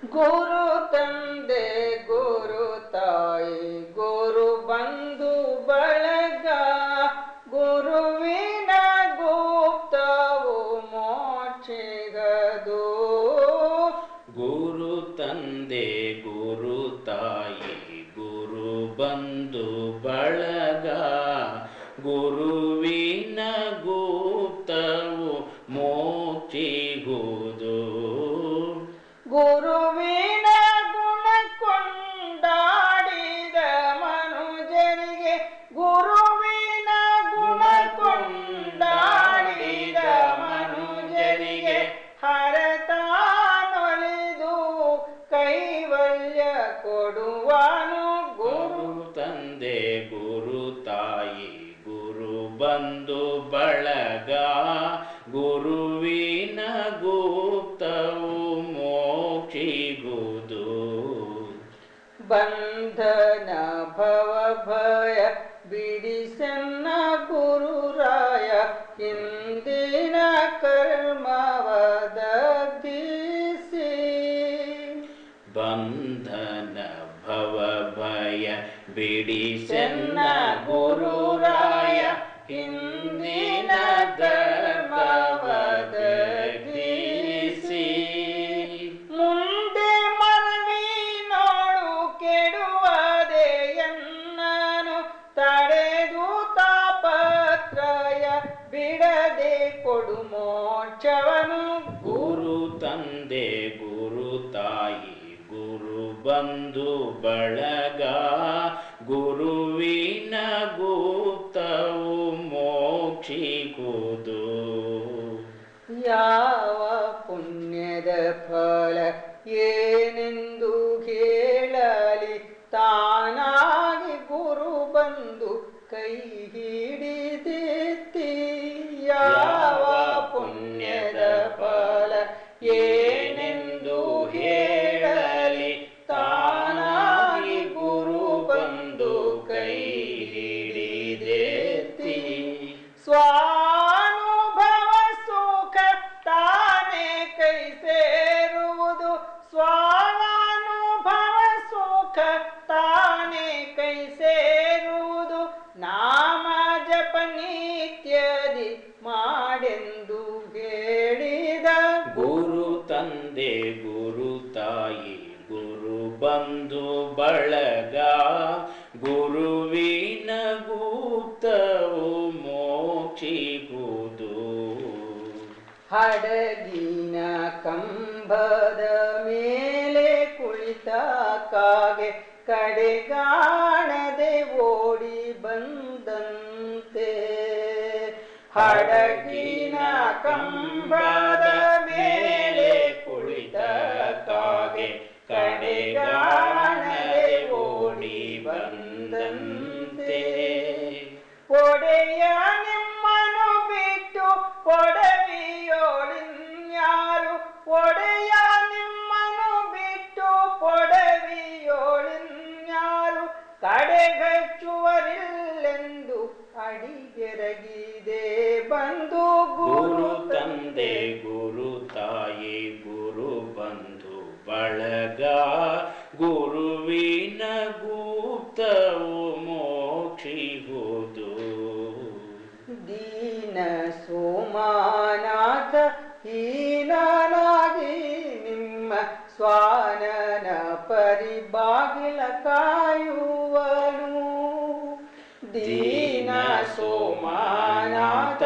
ಗುರು ತಂದೆ ಗುರು ತಾಯಿ ಗುರು ಬಂಧು ಬಳಗ ಗುರುವಿನ ಗುಪ್ತವು ಮೋಕ್ಷಿಗದು. ಗುರು ತಂದೆ ಗುರು ತಾಯಿ ಗುರು ಬಂಧು ಬಳಗ ಗುರುವಿನ ಗುಪ್ತವು ಮೋಕ್ಷಿಗುವುದು. ಗುರುವಿನ ಗುಣ ಕೊಂಡಾಡಿದ ಮನುಜರಿಗೆ ಗುರುವಿನ ಗುಣ ಕೊಂಡಾಡಿದ ಮನುಜರಿಗೆ ಹರತಾನೊಲಿದು ಕೈವಲ್ಯ ಕೊಡುವನು. ಗುರು ತಂದೆ ಗುರು ತಾಯಿ ಗುರು ಬಂಧು ಬಳಗ ಗುರುವಿನ ಗುಪ್ತವು ಮೋಕ್ಷಿಗುವುದು. ಬಂಧನ ಭವ ಭಯ ಬಿಡಿಸನ್ನ ಗುರುರಾಯ ಹಿಂದಿನ ಕರ್ಮವದಗಿಸಿ. ಬಂಧನ ಭವ ಭಯ ಬಿಡಿಸನ್ನ ಗುರುರಾಯ ಹಿಂದಿನ ಧರ್ಮವದಗಿಸಿ. ಮುಂದೆ ಮನವಿ ನೋಡು ಕೆಡುವದೆ ಎನ್ನನು ತಡೆದು ತಾಪತ್ರಯ ಬಿಡದೆ ಕೊಡು ಮೋಕ್ಷವನು. ಗುರು ತಂದೆ ಗುರು ತಾಯಿ ಗುರು ಬಂಧು ಬಳಗ ಗುರುವಿನ ಗುಪ್ತವು ಮೋಕ್ಷಿಗುವುದು. ಯಾವ ಪುಣ್ಯದ ಫಲ ಏನೆಂದು ಹೇಳಲಿ ತಾನಾಗಿ ಗುರು ಬಂದು ಕೈ ಹಿಡಿದೆತ್ತಿ. ಯಾವ ಪುಣ್ಯದ ಫಲ ಏನೆಂದು ಹೇಳಲಿ ತಾನಾಗಿ ಗುರು ಬಂದು ಕೈ ಹಿಡಿದೆತ್ತಿ. ಸ್ವಾನುಭವ ಸುಖ ತಾನೇ ಕೈ ಸೇರುವುದು. ಸ್ವಾನುಭವ ಸುಖ ತಾನೇ ಕೈ ಸೇರುವುದು. ನಾಮ ಜಪ ನಿತ್ಯದಿ ಮಾಡೆಂದು ಹೇಳಿದ. ಗುರು ತಂದೆ ಗುರು ತಾಯಿ ಗುರು ಬಂಧು ಬಳಗ ಗುರುವಿನ ಗುಪ್ತವು ಮೋಕ್ಷಿಗುವುದು. ಹಡಗಿನ ಕಂಬದ ಮೇಲೆ ಕುಳಿತ ಕಾಗೆ ಕಡೆಗಾಣದೆ ಓಡಿ ಬಂದಂತೆ. ಹಡಗಿನ ಕಂಬದ ಮೇಲೆ ಕುಳಿತ ಕಾಗೆ ಕಡೆಗಾಣದೆ ಓಡಿ ಬಂದಂತೆ. ಒಡೆಯ ನಿಮ್ಮನು ಬಿಟ್ಟು ಪೊಡವಿಯೋಳಿನ್ಯಾರು. ಒಡೆಯ ನಿಮ್ಮನು ಬಿಟ್ಟು ಪೊಡವಿಯೋಳಿನ್ಯಾರು. ಕಡೆಗಚ್ಚುವರಿಲ್ಲೆಂದು ಅಡಿಗೆರಗಿದೆ ಬಂದು. ಗುರು ತಂದೆ ಗುರು ತಾಯಿ ಗುರು ಬಂಧು ಬಳಗ ಗುರುವಿನ ಗುಪ್ತವು ಮೋಕ್ಷಿಗುವುದು. ದೀನ ಸೋಮನಾಥ ಹೀನನಾಗಿ ನಿಮ್ಮ ಸ್ವಾನನ ಪರಿಬಾಗಿಲ ಕಾಯುವನು. ದೀನ ಸೋಮನಾಥ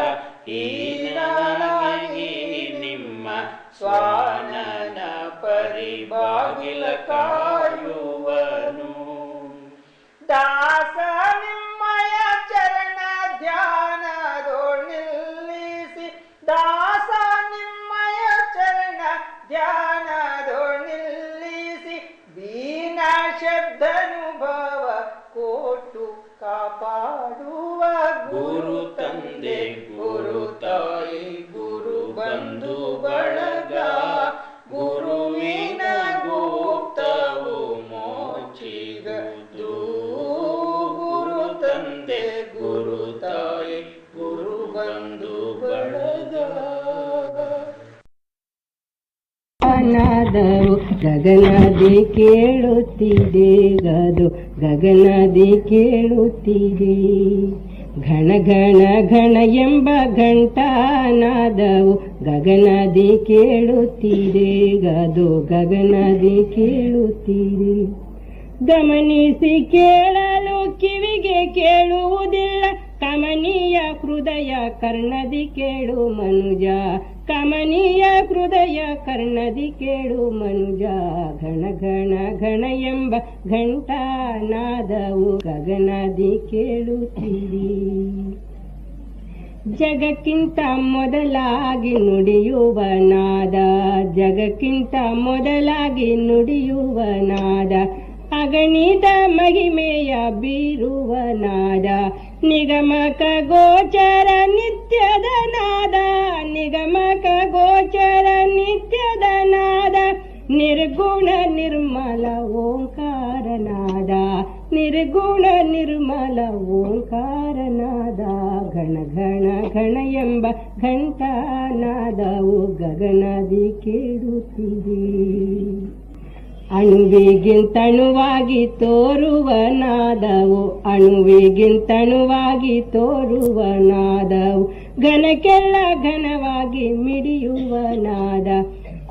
ಹೀನನಾಗಿ ನಿಮ್ಮ ಸ್ವಾನನ ಪರಿಬಾಗಿಲ ಕಾಯುವನು. ದಾಸ ನಿಮ್ಮಯ ಚರಣ ಧ್ಯಾನದೋಳ್ ನಿಲ್ಲಿಸಿ. ದಾಸ ನಿಮ್ಮಯ ಚರಣ ಧ್ಯಾನದೋಳ್ ನಿಲ್ಲಿಸಿ. ವೀಣ ಶಬ್ದನುಭವ ಕೊಟ್ಟು ಕಾಪಾಡುವ. ಗುರು ತಂದೆ ಗುರು ತಾಯಿ ಗುರು ಬಂಧು ಬಳಗ ಗುರುವಿನ ಗುಪ್ತವು ಮೋಕ್ಷಿಗುವುದು. ಗುರು ತಂದೆ ಗುರು ತಾಯಿ ಗುರು ಬಂಧು ಬಳಗ. ನಾದವು ಗಗನದಿ ಕೇಳುತ್ತಿದೆ ಗದು ಗಗನದಿ ಕೇಳುತ್ತಿದೆ. ಘಣ ಘಣ ಘಣ ಎಂಬ ಘಂಟಾನಾದವು ಗಗನದಿ ಕೇಳುತ್ತಿದೆ ಗದು ಗಗನದಿ ಕೇಳುತ್ತಿದೆ. ಗಮನಿಸಿ ಕೇಳಲು ಕಿವಿಗೆ ಕೇಳುವುದಿಲ್ಲ ಕಮನೀಯ ಹೃದಯ ಕರ್ಣದಿ ಕೇಳು ಮನುಜ, ಕಮನೀಯ ಹೃದಯ ಕರ್ಣದಿ ಕೇಳು ಮನುಜ. ಘಣ ಘಣ ಘಣ ಎಂಬ ಘಂಟಾನಾದವು ಗಗನದಿ ಕೇಳುತ್ತೀರಿ. ಜಗಕ್ಕಿಂತ ಮೊದಲಾಗಿ ನುಡಿಯುವ ನಾದ, ಜಗಕ್ಕಿಂತ ಮೊದಲಾಗಿ ನುಡಿಯುವ ನಾದ, ಅಗಣಿತ ಮಹಿಮೆಯ ಬೀರುವ ನಾದ, ನಿಗಮಕ ಗೋಚರ ನಿತ್ಯದ ನಾದ, ನಿಗಮಕ ಗೋಚರ ನಿತ್ಯದ ನಾದ, ನಿರ್ಗುಣ ನಿರ್ಮಲ ಓಂಕಾರನಾದ, ನಿರ್ಗುಣ ನಿರ್ಮಲ ಓಂಕಾರನಾದ. ಘಣ ಘಣ ಘಣ ಎಂಬ ಘಂಟಾನಾದವು ಗಗನದಿ ಕೇಳುತ್ತಿದೆ. ಅಣುವಿಗಿಂತಣುವಾಗಿ ತೋರುವ ನಾದವು, ಅಣುವಿಗಿಂತಣುವಾಗಿ ತೋರುವ ನಾದವು, ಘನಕ್ಕೆಲ್ಲ ಘನವಾಗಿ ಮಿಡಿಯುವ ನಾದ,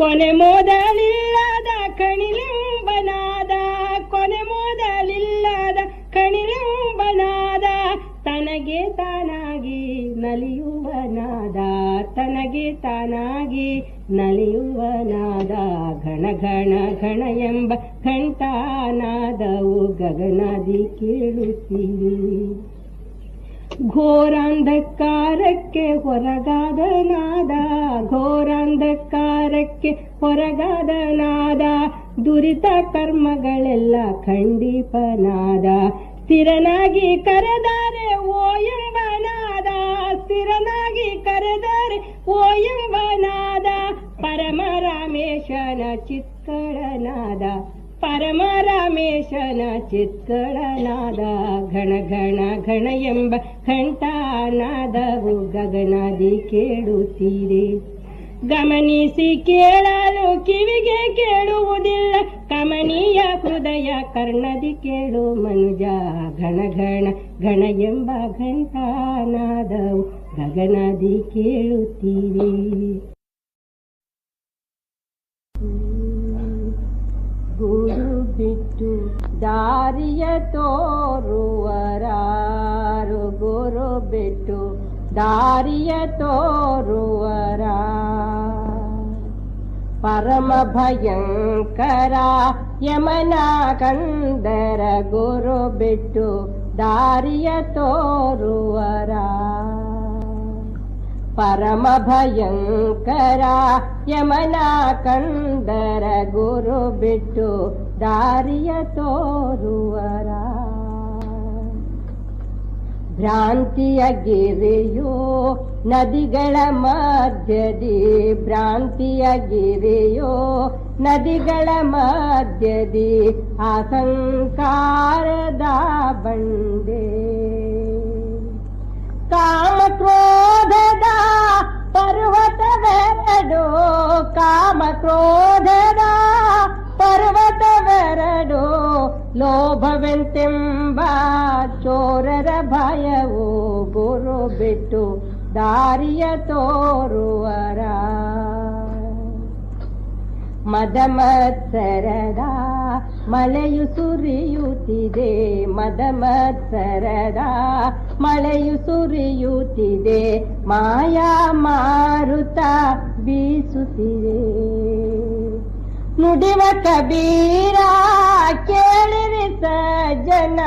ಕೊನೆ ಮೊದಲಿಲ್ಲದ ಕಣಿಲೆಂಬನಾದ, ಕೊನೆ ಮೊದಲಿಲ್ಲದ ಕಣಿಲೆಂಬನಾದ, ತನಗೆ ತಾನಾಗಿ ನಲಿಯುವ ನಾದ, ತನಗೆ ತಾನಾಗಿ ನಲಿಯುವ ನಾದ. ಘಣ ಘಣ ಘಣ ಎಂಬ ಘಂಟಾನಾದವು ಗಗನದಿ ಕೇಳುತ್ತೀರಿ. ಘೋರಾಂಧಕಾರಕ್ಕೆ ಹೊರಗಾದ ನಾದ, ಘೋರಾಂಧಕಾರಕ್ಕೆ ಹೊರಗಾದ ನಾದ, ದುರಿತ ಕರ್ಮಗಳೆಲ್ಲ ಖಂಡಿಪನಾದ, ಸ್ಥಿರನಾಗಿ ಕರೆದರೆ ಓ ಎಂಬ ನಾದ, ಸ್ಥಿರನಾಗಿ ಕರೆದರೆ ಓ ಎಂಬ ನಾದ, ಪರಮರಾಮೇಶನ ಚಿತ್ಕಳನಾದ, ಪರಮರಾಮೇಶನ ಚಿತ್ಕಳನಾದ. ಘಣ ಘಣ ಘಣ ಎಂಬ ಘಂಟಾನಾದವು ಗಗನದಿ ಕೇಳುತ್ತೀರಿ. ಗಮನಿಸಿ ಕೇಳಲು ಕಿವಿಗೆ ಕೇಳುವುದಿಲ್ಲ ಕಮನೀಯ ಹೃದಯ ಕರ್ಣದಿ ಕೇಳು ಮನುಜ. ಘಣ ಘಣ ಘಣ ಎಂಬ ಘಂಟಾನಾದವು ಗಗನದಿ ಕೇಳುತ್ತೀರಿ. ಗುರು ಬಿಟ್ಟು ದಾರಿಯ ತೋರುವರಾರು, ಗುರು ಬಿಟ್ಟು ದಾರಿಯ ತೋರುವರ. ಪರಮ ಭಯಂಕರ ಯಮನ ಕಂದರ ಗುರು ಬಿಟ್ಟು ದಾರಿಯ ತೋರುವರ. ಪರಮ ಭಯಂಕರ ಯಮನ ಕಂದರ ಗುರು ಬಿಟ್ಟು ದಾರಿಯ ತೋರುವರ. ಭ್ರಾಂತಿಯ ಗಿರಿಯೋ ನದಿಗಳ ಮಧ್ಯದಿ, ಭ್ರಾಂತಿಯ ಗಿರಿಯೋ ನದಿಗಳ ಮಧ್ಯದಿ, ಅಸಂಕಾರದ ಬಂಡೆ. ಕಾಮ ಕ್ರೋಧದ ಪರ್ವತವೆರಡು, ಕಾಮ ಕ್ರೋಧದ ಪರ್ವತವೆರಡು, ಲೋಭವೆಂತೆಂಬ ಚೋರರ ಭಯವು ಗುರು ಬಿಟ್ಟು ದಾರಿಯ ತೋರುವರ. ಮದಮತ್ಸರದ ಮಳೆಯು ಸುರಿಯುತ್ತಿದೆ, ಮದಮತ್ಸರದ ಮಳೆಯು ಸುರಿಯುತ್ತಿದೆ, ಮಾಯಾ ಮಾರುತ ಬೀಸುತ್ತಿದೆ. ನುಡಿವ ಕಬೀರ ಕೇಳಿರಿ ಸಜ್ಜನ,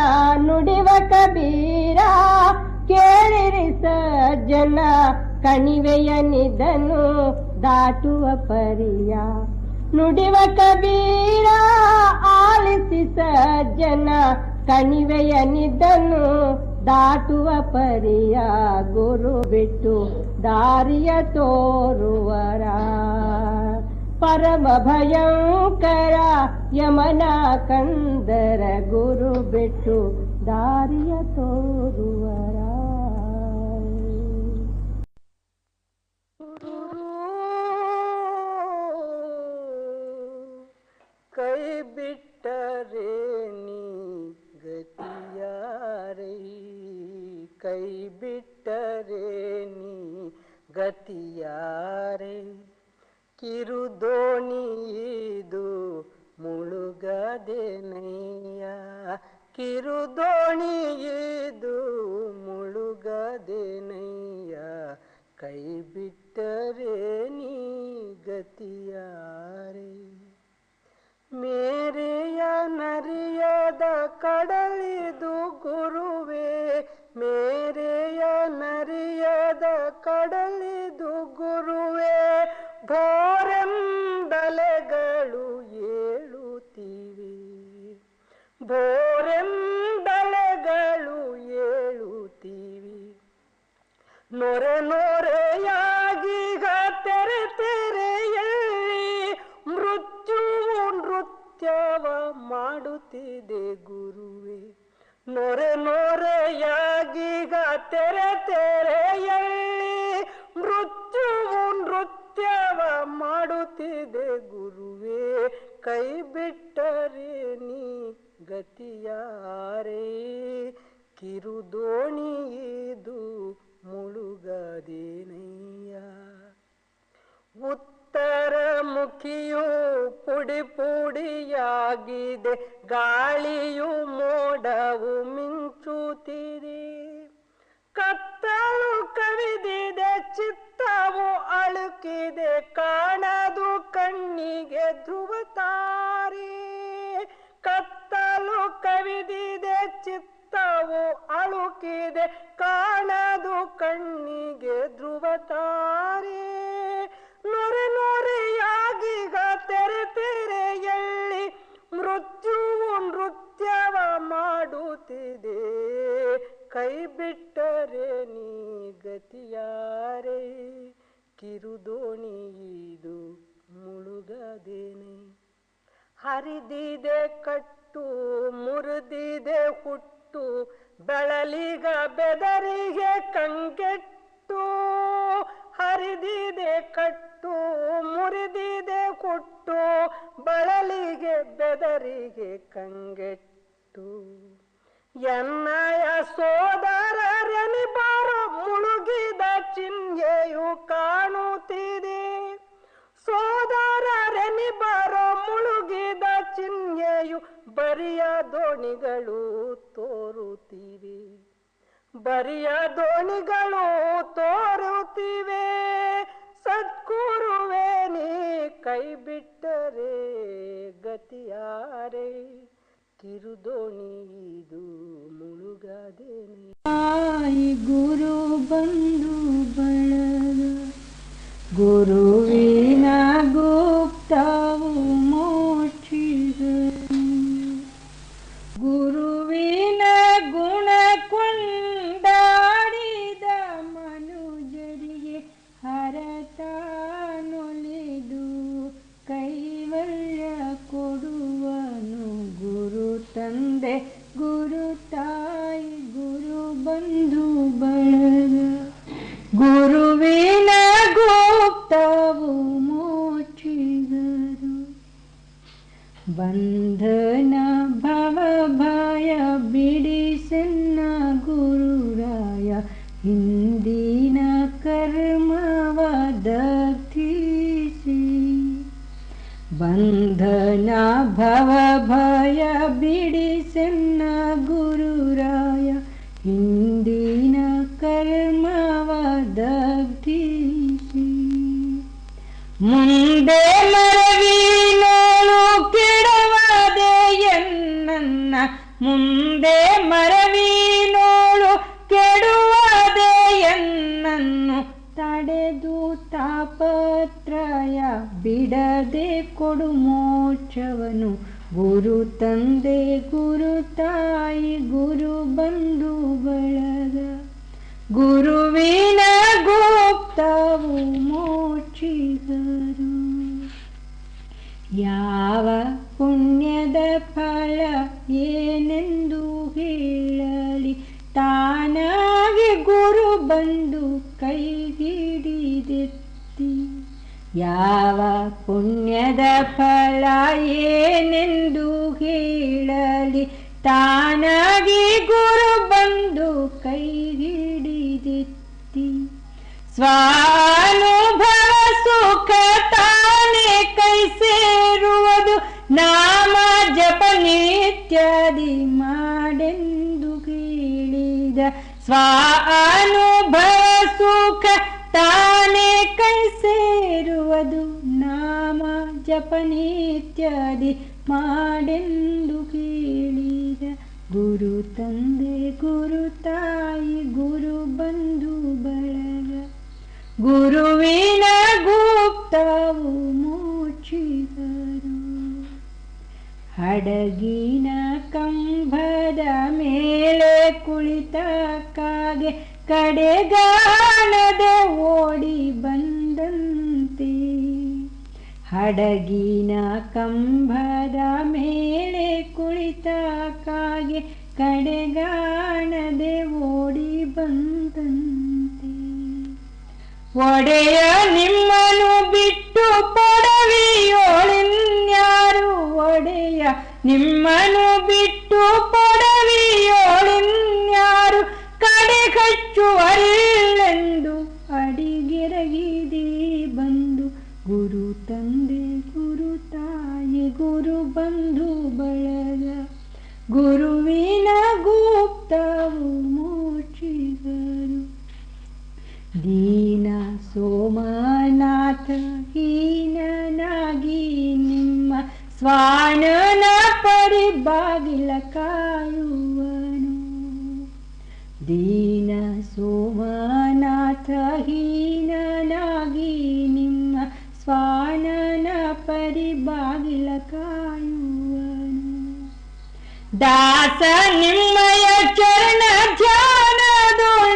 ನುಡಿವ ಕಬೀರ ಕೇಳಿರಿ ಸಜ್ಜನ, ಕಣಿವೆಯ ನಿಧನು ದಾಟುವ ಪರಿಯ. ನುಡಿವ ಕಬೀರ ಆಲಿಸಿ ಸಜ್ಜನ, ಕಣಿವೆಯ ನಿಧನು ದಾಟುವ ಪರಿಯ. ಗುರು ಬಿಟ್ಟು ದಾರಿಯ ತೋರುವರ. ಪರಮ ಭಯಂಕರ ಯಮನ ಕಂದರ ಗುರು ಬಿಟ್ಟು ದಾರಿಯ ತೋರುವರ. ಕೈ ಬಿಟ್ಟರೆ ನೀ ಗತಿಯಾರೆ, ಕೈ ಬಿಟ್ಟರೆ ನೀ ಗತಿಯಾರೆ. ಕಿರುದೋಣಿದು ಮುಳುಗದೆನಯ್ಯ, ಕಿರುದೋಣಿದು ಮುಳುಗದೆನಯ್ಯ, ಕೈ ಬಿಟ್ಟರೆ ನೀ ಗತಿಯಾರೆ. ಮೇರೆಯ ನರಿಯದ ಕಡಲಿದು ಗುರುವೇ, ಮೇರೆಯ ನರಿಯದ ಕಡಲಿದು ಗುರುವೇ, ಭೋರೆಂದಲೆಗಳು ಏಳುತ್ತಿವೆ, ಭೋರೆಂದಲೆಗಳು ಏಳುತ್ತಿವೆ. ನೊರೆ ನೊರೆಯಾಗೀಗ ತೆರೆ ತೆರೆಯಲ್ಲಿ ಮೃತ್ಯುವು ನೃತ್ಯವ ಮಾಡುತ್ತಿದೆ ಗುರುವೇ. ನೊರೆ ನೊರೆಯಾಗೀಗ ತೆರೆ ತೆರೆಯಲ್ಲಿ ಮೃತ್ಯುವು ನೃತ್ಯವ ಮಾಡುತ್ತಿದೆ ಗುರುವೇ. ಕೈ ಬಿಟ್ಟರೆ ನೀ ಗತಿಯಾರೆ, ಕಿರುದೋಣಿದು ಮುಳುಗದೇನಯ್ಯ. ಉತ್ತರ ಮುಖಿಯು ಪುಡಿ ಪುಡಿಯಾಗಿದೆ, ಗಾಳಿಯು ಮೋಡವು ಮಿಂಚುತ್ತಿದೆ. ಕತ್ತಲು ಕವಿದಿದೆ, ಚಿತ್ತವು ಅಳುಕಿದೆ, ಕಾಣದು ಕಣ್ಣಿಗೆ ಧ್ರುವ ತಾರೆ. ಕತ್ತಲು ಕವಿದಿದೆ, ಚಿತ್ತವು ಅಳುಕಿದೆ, ಕಾಣದು ಕಣ್ಣಿಗೆ ಧ್ರುವ ತಾರೆ. ನೊರೆ ನೊರೆಯಾಗೀಗ ತೆರೆ ತೆರೆಯಲ್ಲಿ ಮೃತ್ಯುವು ನೃತ್ಯವ ಮಾಡುತ್ತಿದೆ. ಕೈ ಬಿಟ್ಟರೆ ನೀ ಗತಿಯಾರೆ, ಕಿರುದೋಣಿದು ಮುಳುಗದೇನೆ. ಹರಿದಿದೆ ಕಟ್ಟು ಮುರಿದಿದೆ ಹುಟ್ಟು, ಬೆಳಲಿಗ ಬೆದರಿಗೆ ಕಂಗೆಟ್ಟು. ಹರಿದಿದೆ ಕಟ್ಟು ಮುರಿದಿದೆ ಹುಟ್ಟು, ಬಳಲಿಗೆ ಬೆದರಿಗೆ ಕಂಗೆಟ್ಟು. ಎನ್ನಯ ಸೋದರರೆನಿಬಾರೋ ಮುಳುಗಿದ ಚಿಹ್ನೆಯು ಕಾಣುತ್ತಿದೆ. ಸೋದರರೆನಿಬಾರೋ ಮುಳುಗಿದ ಚಿಹ್ನೆಯು ಬರಿಯ ದೋಣಿಗಳು ತೋರುತ್ತಿವೆ, ಬರಿಯ ದೋಣಿಗಳು ತೋರುತ್ತಿವೆ. ಸದ್ಗುರುವೇ ನೀ ಕೈ ಬಿಟ್ಟರೆ ಗತಿಯಾರೆ, ಕಿರುದೋಣಿದು ಮುಳುಗದೇನೆ. ತಾಯಿ ಗುರು ಬಂಧು ಬಳಗ, ಗುರುವಿನ ಗುಪ್ತವು ಮೋಕ್ಷಿಗಳು. ಗುರುವಿನ ಗುಣ ಕೊಂಡಾಡಿದ ಮನುಜರಿಗೆ ಹರತಾನೊಲಿದು ಕೈವಲ್ಯ ಕೊಡುವನು ಗುರು ತಂದೆ, ಗುರು ತಾಯಿ, ಗುರು ಬಂಧು ಬಳಗ. ಗುರುವಿನ ಗುಪ್ತವು ಮೋಕ್ಷಿಗರು. ಬಂಧನ ಭವ ಭಯ ಬಿಡಿಸನ್ನ ಗುರುರಾಯ, ಹಿಂದಿನ ಕರ್ಮವ ದಗ್ಧಿಸಿ. ಬಂಧನ ಭವ ಭಯ ಬಿಡಿಸನ್ನ ಗುರುರಾಯ, ಹಿಂದಿನ ಕರ್ಮವ ದಗ್ಧಿಸಿ. ಮುಂದೆ ಮರವಿನೋಳು ಕೆಡವದೆ ಎನ್ನನ್ನ, ಮುಂದೆ ಮರವಿನೋಳು ಕೆಡುವದೆ ಎನ್ನನ್ನು. ತಡೆದು ತಾಪತ್ರಯ ಬಿಡದೆ ಕೊಡು ಮೋಕ್ಷವನು ಗುರು ತಂದೆ, ಗುರು ತಾಯಿ, ಗುರು ಬಂಧು ಬಳಗ. ಗುರುವಿನ ಗುಪ್ತವು ಮೋಕ್ಷಿಗರು. ಯಾವ ಪುಣ್ಯದ ಫಲ ಏನೆಂದು ಹೇಳಲಿ, ತಾನಾಗಿ ಗುರು ಬಂದು ಕೈ ಹಿಡಿದೆತ್ತಿ. ಯಾವ ಪುಣ್ಯದ ಫಲ ಏನೆಂದು ಹೇಳಲಿ, ತಾನಾಗಿ ಗುರು ಬಂದು ಕೈ ಹಿಡಿದಿತ್ತಿ. ಸ್ವಾನುಭವ ಸುಖ ತಾನೇ ಕೈ ಸೇರುವುದು, ನಾಮ ಜಪ ನಿತ್ಯಾದಿ ಮಾಡೆಂದು ಹೇಳಿದ. ಸ್ವಾನುಭವ ಸುಖ ತಾನೇ ಕೈ ಸೇರುವುದು, ನಾಮ ಜಪ ನಿತ್ಯಾದಿ ಮಾಡೆಂದು ಕೇಳಿದ. ಗುರು ತಂದೆ ಗುರು ತಾಯಿ ಗುರು ಬಂಧು ಬಳಗ, ಗುರುವಿನ ಗುಪ್ತವು ಮುಚ್ಚಿದರು. ಹಡಗಿನ ಕಂಬದ ಮೇಲೆ ಕುಳಿತ ಕಾಗೆ ಕಡೆಗಾಣದೆ ಓಡಿ ಬಂದಂತೆ. ಹಡಗಿನ ಕಂಬದ ಮೇಲೆ ಕುಳಿತ ಕಾಗೆ ಕಡೆಗಾಣದೆ ಓಡಿ ಬಂದಂತೆ. ಒಡೆಯ ನಿಮ್ಮನು ಬಿಟ್ಟು ಪೊಡವಿಯೋಳಿನ್ಯಾರು, ಒಡೆಯ ನಿಮ್ಮನು ಬಿಟ್ಟು ಪೊಡವಿಯೋಳಿನ್ಯಾರು, ಕಡೆ ಕಚ್ಚುವರಿಲ್ಲೆಂದು ಅಡಿಗೆರಗಿದಿ ಬಂದು. ಗುರು ತಂದೆ ಗುರು ತಾಯಿ ಗುರು ಬಂಧು ಬಳಗ, ಗುರುವಿನ ಗುಪ್ತವು ಮುಚ್ಚಿದರು. ದೀನ ಸೋಮನಾಥ ಹೀನನಾಗಿ ನಿಮ್ಮ ಸ್ವಾನನ ಪರಿಬಾಗಿಲ ಕಾಯುವನು. ದೀನ ಸೋಮನಾಥ ಹೀನನಾಗಿ ನಿಮ್ಮ ಸ್ವಾನನ ಪರಿಬಾಗಿಲ ಕಾಯುವನು. ದಾಸ ನಿಮ್ಮಯ ಚರಣ ಧ್ಯಾನದೊಳಿಸಿ,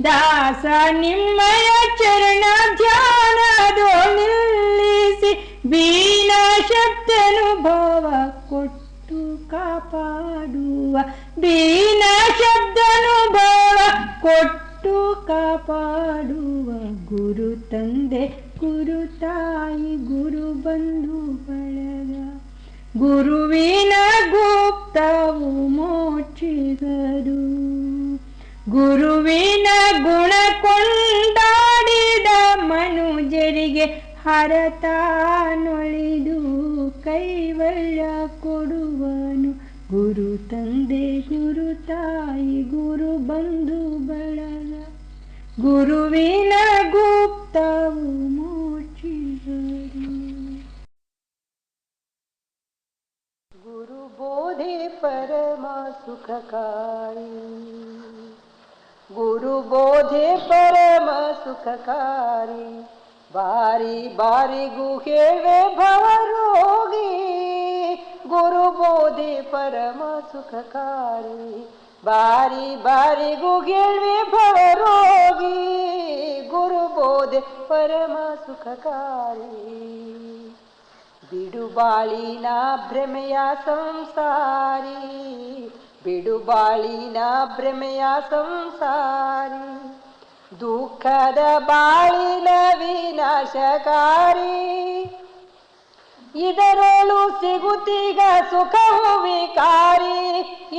ದಾಸ ನಿಮ್ಮಯ ಚರಣ ಧ್ಯಾನದೊಳಿಸಿ, ಬೀನ ಶಬ್ದನುಭವ ಕೊಟ್ಟು ಕಾಪಾಡುವ, ಬೀನ ಶಬ್ದನುಭವ ಕೊಟ್ಟು ಕಾಪಾಡುವ. ಗುರು ತಂದೆ ಗುರು ತಾಯಿ ಗುರು ಬಂಧು ಬಳಗ, ಗುರುವಿನ ಗುಪ್ತವು ಮೋಚಿಗರು. ಗುರುವಿನ ಗುಣ ಕೊಂಡಾಡಿದ ಮನುಜರಿಗೆ ಹರತಾನೊಳಿದು ಕೈವಳ್ಳ ಕೊಡುವನು. ಗುರು ತಂದೆ ಗುರು ತಾಯಿ ಗುರು ಬಂಧು ಬಳಗ, ಗುರುವಿನ ಗುಪ್ತವು ಮೋಚಿಗರು. ಗುರು ಬೋಧೆ ಪರಮ ಸುಖಕಾರಿ, ಗುರು ಬೋಧೆ ಪರಮ ಸುಖಕಾರಿ. ಬಾರಿ ಬಾರಿಗೂ ಹೇಳುವೆ ಭವರೋಗಿ, ಗುರು ಬೋಧೆ ಪರಮ ಸುಖಕಾರಿ. ಬಾರಿ ಬಾರಿಗೂ ಹೇಳುವೆ ಭವರೋಗಿ, ಗುರು ಬೋಧೆ ಪರಮ ಸುಖಕಾರಿ. ಬಿಡುಬಾಳಿನ ಭ್ರಮೆಯ ಸಂಸಾರಿ, ಬಿಡುಬಾಳಿನ ಭ್ರಮೆಯ ಸಂಸಾರಿ. ದುಃಖದ ಬಾಳಿನ ವಿನಾಶಕಾರಿ, ಇದರೊಳು ಸಿಗುತ್ತೀಗ ಸುಖವು ವಿಕಾರಿ,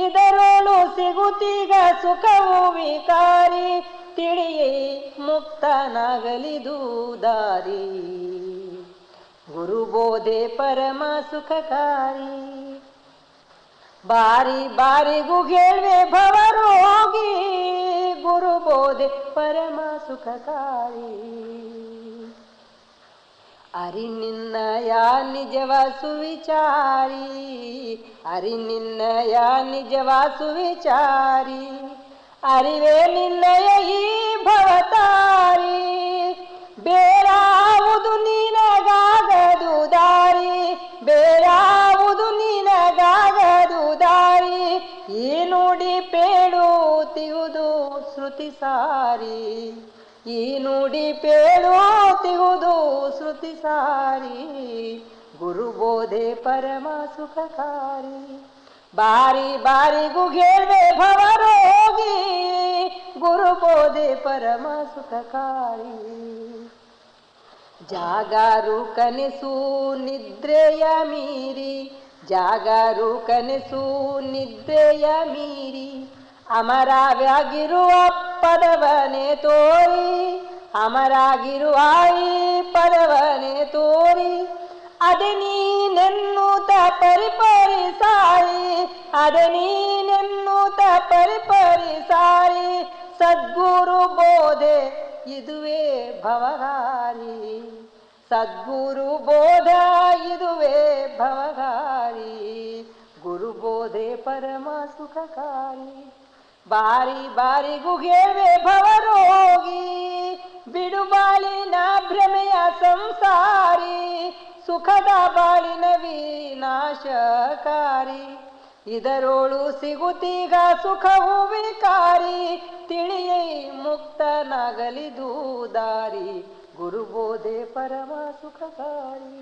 ಇದರೊಳು ಸಿಗುತ್ತೀಗ ಸುಖವು ವಿಕಾರಿ. ತಿಳಿಯೇ ಮುಕ್ತನಾಗಲಿದು ದಾರಿ, ಗುರು ಬೋಧೆ ಪರಮ ಸುಖಕಾರಿ. ಬಾರಿ ಬಾರಿಗೂ ಹೇಳುವೆ ಭವರೋಗಿ, ಗುರು ಬೋಧೆ ಪರಮ ಸುಖಕಾರಿ. ಅರಿನಿನ್ನಯ ನಿಜವ ಸುವಿಚಾರಿ, ಅರಿನಿನ್ನಯ ನಿಜವ ಸುವಿಚಾರಿ. ಅರಿವೇ ನಿನ್ನಯ ಈ ಭವತಾರಿ, ಬೇರಾವುದು ನಿನಗಾಗದು ದಾರಿ, ಬೇರಾವುದು ನಿನಗಾಗದು ದಾರಿ. ಈ ನುಡಿ ಪೇಳುತ್ತಿಯುವುದು ಶ್ರುತಿ ಸಾರಿ, ಈ ನುಡಿ ಪೇಳುತ್ತಿಯುವುದು ಶ್ರುತಿ ಸಾರಿ. ಗುರು ಬೋಧೆ ಪರಮ ಸುಖಕಾರಿ. ಬಾರಿ ಬಾರಿಗೂ ಹೇಳುವೆ ಭವರೋಗಿ, ಗುರು ಬೋಧೆ ಪರಮ ಸುಖಕಾರಿ. ಜಾಗಾರು ಕನಸು ನಿದ್ರೆಯ ಮೀರಿ, ಜಾಗಾರು ಕನಸು ನಿದ್ರೆಯ ಮೀರಿ, ಅಮರವಾಗಿರುವ ಪದವನೆ ತೋರಿ, ಅಮರಾಗಿರುವ ಈ ಪದವನೆ ತೋರಿ, ಅದೆ ನೀನೆನ್ನುತ್ತ ಪರಿಪರಿಸಾರಿ, ಅದೆ ನೀನೆನ್ನುತ್ತ ಪರಿಪರಿಸಾರಿ, ಸದ್ಗುರು ಬೋಧೆ ಇದುವೇ ಭವಹಾರಿ, ಸದ್ಗುರು ಬೋಧ ಇದುವೇ ಭವಹಾರಿ, ಗುರುಬೋಧೆ ಪರಮ ಸುಖಕಾರಿ. ಬಾರಿ ಬಾರಿಗೂ ಹೇಳುವೆ ಭವರೋಗಿ, ಬಿಡು ಬಾಳಿನ ಭ್ರಮೆಯ ಸಂಸಾರಿ, ಸುಖದ ಬಾಳಿನ ವಿನಾಶಕಾರಿ, ಇದರೋಳು ಸಿಗುತ್ತೀಗ ಸುಖವು ವಿಕಾರಿ, ತಿಳಿಯೇ ಮುಕ್ತನಾಗಲಿದು ದಾರಿ, ಗುರುಬೋಧೆ ಪರಮ ಸುಖಕಾರಿ.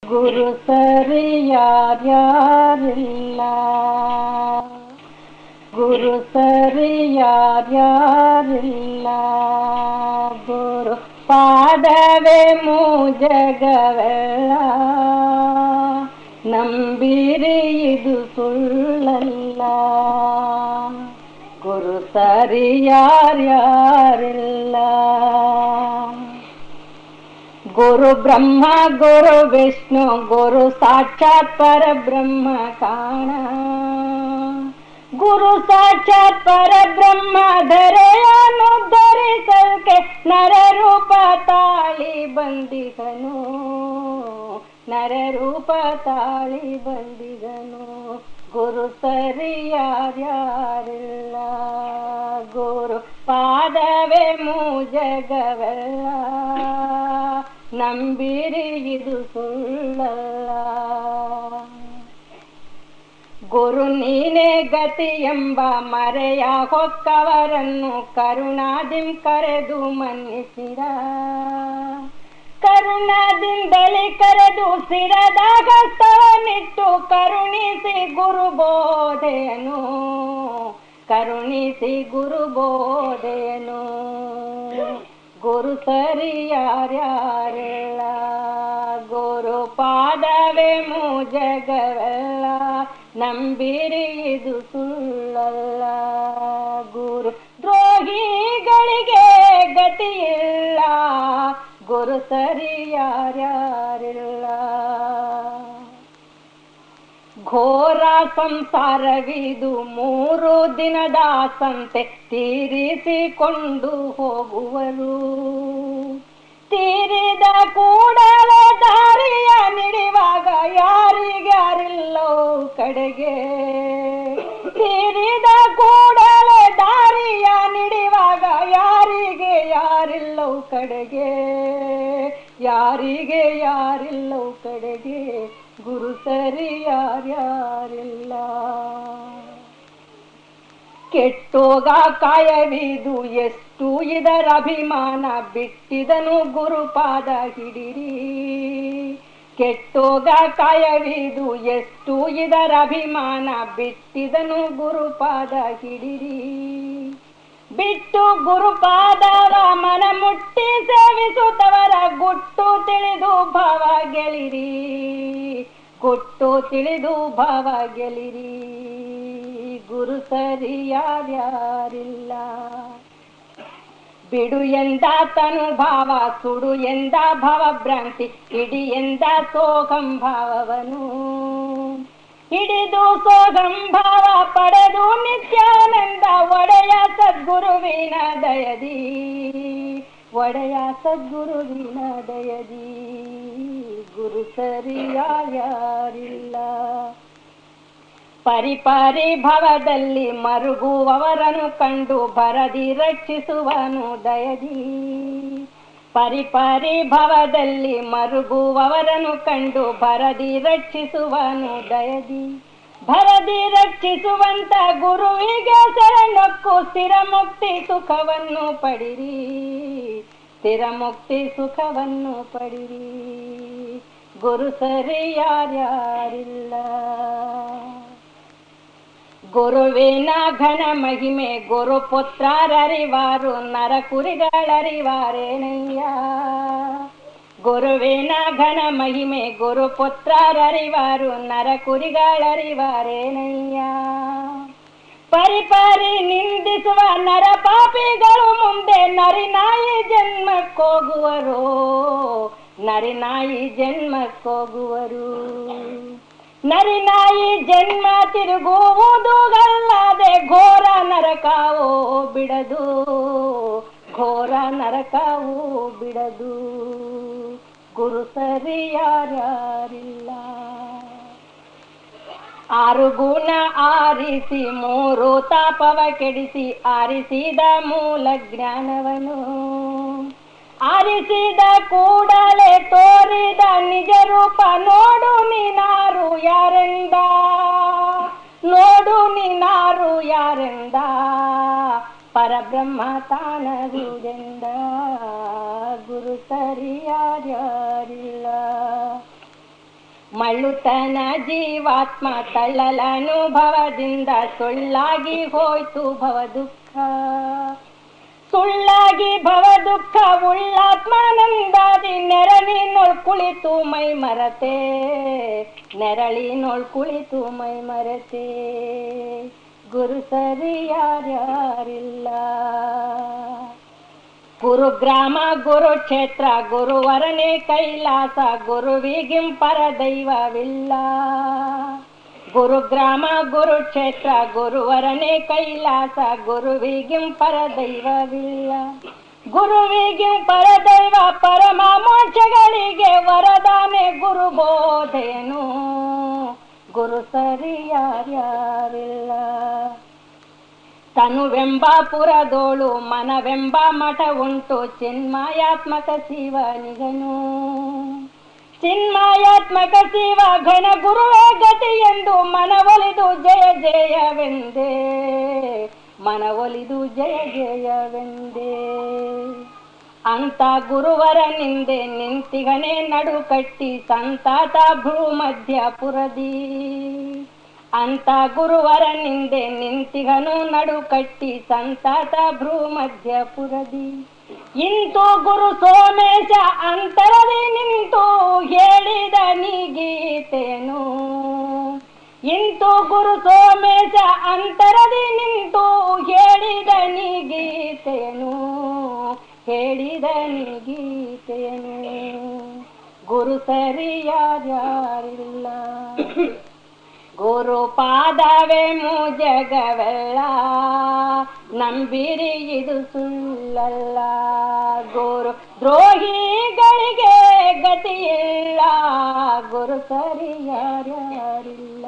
ಗುರು ಸರಿ ಯಾರ್ಯಾರಿಲ್ಲ, ಗುರು ಸರಿ ಯಾರ್ಯಾರಿಲ್ಲ, ಗುರು ಪಾದವೇ ಮೂಜಗವೆಲ್ಲ, ನಂಬಿರಿ ಇದು ಸುಳ್ಳಲ್ಲ, ಗುರು ಸರಿ ಯಾರ್ಯಾರಿಲ್ಲ. ಗುರು ಬ್ರಹ್ಮ ಗುರು ವಿಷ್ಣು ಗುರು ಸಾಕ್ಷಾತ್ ಪರಬ್ರಹ್ಮ ಕಾಣ, ಗುರು ಸಾಕ್ಷಾತ್ ಪರಬ್ರಹ್ಮ ಧರೆಯನ್ನು ಧರಿಸಲ್ಕೆ ನರರೂಪ ತಾಳಿ ಬಂದಿದನು, ನರರೂಪ ತಾಳಿ ಬಂದಿದನು, ಗುರು ಸರಿ ಯಾರ್ಯಾರಿಲ್ಲ, ಗುರು ಪಾದವೇ ಮೂಜಗವೆಲ್ಲ, ನಂಬಿರಿ ಇದು ಸುಳ್ಳಲ್ಲ, ಗುರು ನೀನೇ ಗತಿ ಎಂಬ ಮರೆಯ ಹೊಕ್ಕವರನ್ನು ಕರುಣಾದಿಂ ಕರೆದು ಮನ್ನಿಸಿದ, ಕರುಣದಿಂದಲೇ ಕರೆದು ಸಿರದಾಗ ಸ್ತವನಿಟ್ಟು ಕರುಣಿಸಿ ಗುರುಬೋಧೆಯನು, ಕರುಣಿಸಿ ಗುರುಬೋಧೆಯನು, ಗುರು ಸರಿ ಯಾರ್ಯಾರಿಲ್ಲ, ಗುರು ಪಾದವೇ ಮೂಜಗವೆಲ್ಲ, ನಂಬಿರಿ ಇದು ಸುಳ್ಳಲ್ಲ, ಗುರು ದ್ರೋಹಿಗಳಿಗೆ ಗತಿಯಿಲ್ಲ, ಗುರು ಸರಿ ಯಾರ್ಯಾರಿಲ್ಲ. ಘೋರ ಸಂಸಾರವಿದು 3 ದಿನದ ಸಂತೆ, ತೀರಿಸಿಕೊಂಡು ಹೋಗುವರು, ತೀರಿದ ಕೂಡಲೇ ದಾರಿಯ ನಿಡಿವಾಗ ಯಾರಿಗ್ಯಾರಿಲ್ಲೋ ಕಡೆಗೆ, ತೀರಿದ ಕೂಡಲೇ ದಾರಿಯ ನಿಡಿವಾಗ ಯಾರಿಗೆ ಯಾರಿಲ್ಲೋ ಕಡೆಗೆ, ಯಾರಿಗೆ ಯಾರಿಲ್ಲೋ ಕಡೆಗೆ, ಗುರು ಸರಿ ಯಾರ್ಯಾರಿಲ್ಲ. ಕೆಟ್ಟೋಗ ಕಾಯವಿದು ಎಷ್ಟು ಇದರ ಅಭಿಮಾನ, ಬಿಟ್ಟಿದನು ಗುರುಪಾದ ಹಿಡಿರಿ, ಕೆಟ್ಟೋಗ ಕಾಯವಿದು ಎಷ್ಟು ಇದರ ಅಭಿಮಾನ, ಬಿಟ್ಟಿದನು ಗುರುಪಾದ ಹಿಡಿರಿ, ಬಿಟ್ಟು ಗುರುಪಾದವ ಮನ ಮುಟ್ಟಿ ಸೇವಿಸುತ್ತವರ ಗುಟ್ಟು ತಿಳಿದು ಭಾವ ಗೆಳಿರಿ, ಗುಟ್ಟು ತಿಳಿದು ಭಾವ ಗೆಳಿರಿ, ಗುರು ಸರಿ ಯಾರ್ಯಾರಿಲ್ಲ. ಬಿಡು ಎಂದ ತನು ಭಾವ, ಸುಡು ಎಂದ ಭಾವಭ್ರಾಂತಿ, ಹಿಡಿ ಎಂದ ಸೋಗಂಭಾವವನು, ಹಿಡಿದು ಸೋಗಂಭಾವ ಪಡೆದು ನಿತ್ಯಾನಂದ ಒಡೆಯ ಸದ್ಗುರುವಿನ ದಯದಿ, ಒಡೆಯ ಸದ್ಗುರುವಿನ ದಯದಿ, ಗುರು ಸರಿ ಯಾರ್ಯಾರಿಲ್ಲ. ಪರಿಪರಿ ಭವದಲ್ಲಿ ಮರುಗುವವರನ್ನು ಕಂಡು ಬರದಿ ರಕ್ಷಿಸುವನು ದಯದಿ, ಪರಿಪರಿ ಭವದಲ್ಲಿ ಮರುಗುವವರನ್ನು ಕಂಡು ಬರದಿ ರಕ್ಷಿಸುವನು ದಯದಿ, ಭರದಿ ರಕ್ಷಿಸುವಂತ ಗುರುವಿಗೆ ಶರಣಕ್ಕೂ ಸ್ಥಿರ ಮುಕ್ತಿ ಸುಖವನ್ನು ಪಡಿರಿ, ಸ್ಥಿರ ಮುಕ್ತಿ ಸುಖವನ್ನು ಪಡಿರಿ, ಗುರು ಸರಿ ಯಾರ್ಯಾರಿಲ್ಲ. ಗುರುವಿನ ಘನ ಮಹಿಮೆ ಗುರುಪುತ್ರರರಿವಾರು ನರ ಕುರಿಗಳರಿವಾರೇನಯ್ಯ. ಗುರುವಿನ ಘನ ಮಹಿಮೆ ಗುರುಪುತ್ರರರಿವಾರು ನರ ಕುರಿಗಳರಿವಾರೇನಯ್ಯ. ಪರಿಪರಿ ನಿಂದಿಸುವ ನರ ಪಾಪಿಗಳು ಮುಂದೆ ನರಿನಾಯಿ ಜನ್ಮಕ್ಕೋಗುವರು, ನರಿನಾಯಿ ಜನ್ಮಕ್ಕೋಗುವರು. ನರಿನಾಯಿ ಜನ್ಮ ತಿರುಗುವುದುಗಲ್ಲದೆ ಘೋರ ನರಕವೋ ಬಿಡದು, ಘೋರ ನರಕವೂ ಬಿಡದು. ಗುರು ಸರಿಯಾರಿಲ್ಲ. ಆರು ಗುಣ ಆರಿಸಿ ಮೂರು ತಾಪವ ಕೆಡಿಸಿ ಆರಿಸಿದ ಮೂಲ ಜ್ಞಾನವನು, ಆರಿಸಿದ ಕೂಡಲೇ ತೋರಿದ ನಿಜ ರೂಪ ನೋಡು ನೀನಾರು ಯಾರೆಂದ, ನೋಡು ನೀನಾರು ಯಾರೆಂದ. ಪರಬ್ರಹ್ಮ ತಾನಗುವುದೆಂದ. ಗುರು ಸರಿಯಾರಿಲ್ಲ. ಮಳ್ಳುತನ ಜೀವಾತ್ಮ ತಳ್ಳಲ ಅನುಭವದಿಂದ ಸುಳ್ಳಾಗಿ ಹೋಯ್ತು ಭವ ದುಃಖ, ಸುಳ್ಳಾಗಿ ಭವ ದುಃಖ ಉಳ್ಳಾತ್ಮಾನಂದಾದಿ ನೆರಳಿನೊಳ್ ಕುಳಿತು ಮೈ ಮರತೆ, ನೆರಳಿನೊಳ್ ಕುಳಿತು ಮೈ ಮರತೆ. ಗುರು ಸರಿಯಾರಿಲ್ಲ. ಗುರುಗ್ರಾಮ ಗುರುಕ್ಷೇತ್ರ ಗುರುವರನೇ ಕೈಲಾಸ ಗುರುವಿಗಿಂಪರ ದೈವವಿಲ್ಲ. ಗುರುಗ್ರಾಮ ಗುರುಕ್ಷೇತ್ರ ಗುರುವರನೇ ಕೈಲಾಸ ಗುರುವಿಗಿಂಪರ ದೈವವಿಲ್ಲ. ಗುರುವಿಗಿಂಪರ ದೈವ ಪರಮ ಮೋಕ್ಷಗಳಿಗೆ ವರದಾನೆ ಗುರು ಬೋಧೆಯನು. ಗುರು ಸರಿಯಾರಿಲ್ಲ. ತನುವೆಂಬ ಪುರದೋಳು ಮನವೆಂಬ ಮಠ ಉಂಟು ಚಿನ್ಮಯಾತ್ಮಕ ಶಿವನಿಗನು. ಚಿನ್ಮಯಾತ್ಮಕ ಶಿವ ಘನ ಗುರುವೇ ಗತಿ ಎಂದು ಮನವೊಲಿದು ಜಯ ಜಯವೆಂದೇ, ಮನವೊಲಿದು ಜಯ ಜಯವೆಂದೇ. ಅಂತ ಗುರುವರ ನಿಂದೆ ನಿಂತಿಗನೆ ನಡು ಕಟ್ಟಿ ಸಂತಾತ ಭ್ರೂ ಮಧ್ಯಪುರದಿ. ಅಂತ ಗುರುವರ ನಿಂದೆ ನಿಂತಿಗನು ನಡು ಕಟ್ಟಿ ಸಂತಾತ ಭ್ರೂ ಮಧ್ಯಪುರದಿ. ಇಂತು ಗುರು ಸೋಮೇಶ ಅಂತರದಿ ನಿಂತು ಹೇಳಿದ ನೀ ಗೀತೆಯನು. ಇಂತು ಗುರು ಸೋಮೇಶ ಅಂತರದಿ ನಿಂತು ಹೇಳಿದ ನೀ ಗೀತೆಯನು, ಹೇಳಿದ ನೀ ಗೀತೆಯನು. ಗುರು ಸರಿಯಾರಿಲ್ಲ. ಗುರು ಪಾದವೇ ಜಗವೆಲ್ಲ ನಂಬಿರಿ ಇದು ಸುಳ್ಳಲ್ಲ. ಗುರು ದ್ರೋಹಿಗಳಿಗೆ ಗತಿಯಿಲ್ಲ. ಗುರು ಸರಿಯಾರಿಲ್ಲ.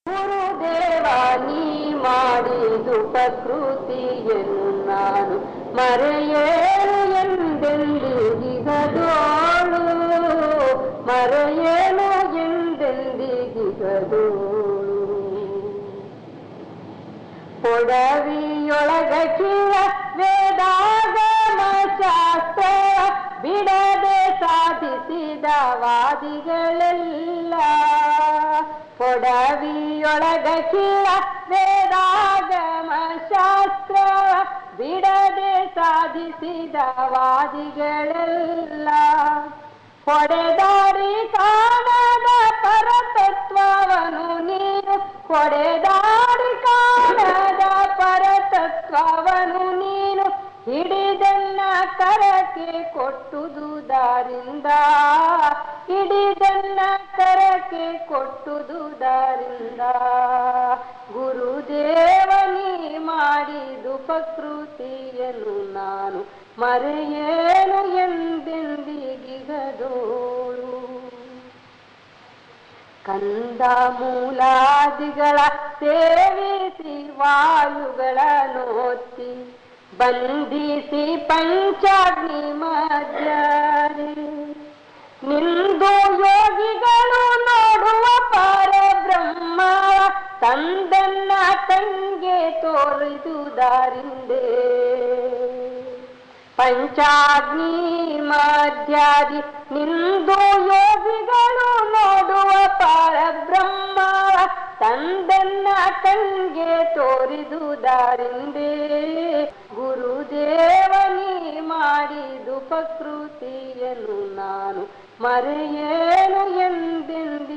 ಗುರುದೇವ ನೀ ಮಾಡಿದು ಪ್ರಕೃತಿಯನ್ನು ನಾನು ಮರೆಯೇನು ಎಂದೆಂದಿಗದೋಳು, ಮರೆಯೇನು ಎಂದೆಂದಿಗದೋಳು. ಕೊಡವಿಯೊಳಗ ಕೀಳ ವೇದಾಗಮ ಶಾಸ್ತ್ರ ಬಿಡದೆ ಸಾಧಿಸಿದ ವಾದಿಗಳೆಲ್ಲ. ಕೊಡವಿಯೊಳಗ ಕೀಳ ವೇದಾಗಮ ಶಾಸ್ತ್ರ ಬಿಡದೆ ಸಾಧಿಸಿದ ವಾದಿಗಳೆಲ್ಲ. ಹೊಡೆದಾಡಿ ಕಾಣದ ಪರತತ್ವವನು ನೀನು, ಹೊಡೆದಾಡಿ ಕಾಣದ ಪರತತ್ವವನು ನೀನು. ಹಿಡಿದನ್ನ ಕರಕ್ಕೆ ಕೊಟ್ಟುದುದರಿಂದ, ಹಿಡಿದನ್ನ ಕರಕ್ಕೆ ಕೊಟ್ಟುದುದರಿಂದ. ಗುರುದೇವನಿ ಮಾಡಿದು ಪ್ರಕೃತಿಯನ್ನು ನಾನು ಮರೆಯೇನು ಎಂದೆಂದಿಗದೋಳು. ಕಂದ ಮೂಲಾದಿಗಳ ಸೇವಿಸಿ ವಾಯುಗಳ ನೋತಿ ಬಂಧಿಸಿ ಪಂಚಾಗ್ನಿ ಮಧ್ಯರೆ ನಿಂದು ಯೋಗಿಗಳು ನೋಡುವ ಪರಬ್ರಹ್ಮ ತಂದನ್ನ ತಂಗೆ ತೋರಿದುದರಿಂದೇ. ಪಂಚಾಗ್ನಿ ಮಧ್ಯಾದಿ ನಿಂದು ಯೋಗಿಗಳು ನೋಡುವ ಪರಬ್ರಹ್ಮ ತಂದನ್ನ ಕಣ್ಗೆ ತೋರಿದುದಾರಿಂದೆ ಗುರುದೇವನಿ ಮಾಡಿದು ಪ್ರಕೃತಿಯನ್ನು ನಾನು ಮರೆಯೇನು ಎಂದೆಂದಿಗಿಗದೋಳು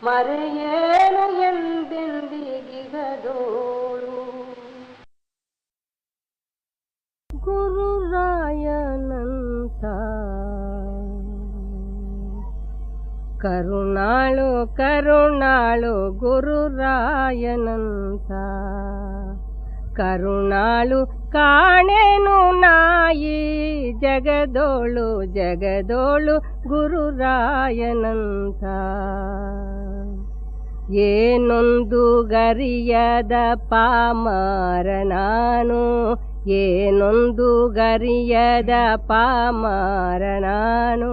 ಮರೆಯೇನು ಎಂದೆಂದಿಗಿಗದೋಳು ಗುರುರಾಯನಂತ ಕರುಣಾಳು ಕರುಣಾಳು ಗುರುರಾಯನಂತ ಕರುಣಾಳು ಕಾಣೆನು ನಾಯಿ ಜಗದೋಳು ಜಗದೋಳು ಗುರುರಾಯನಂತ ಏನೊಂದು ಗರಿಯದ ಪಾಮರ ನಾನು ಏನೊಂದು ಗರಿಯದ ಪಾಮರ ನಾನು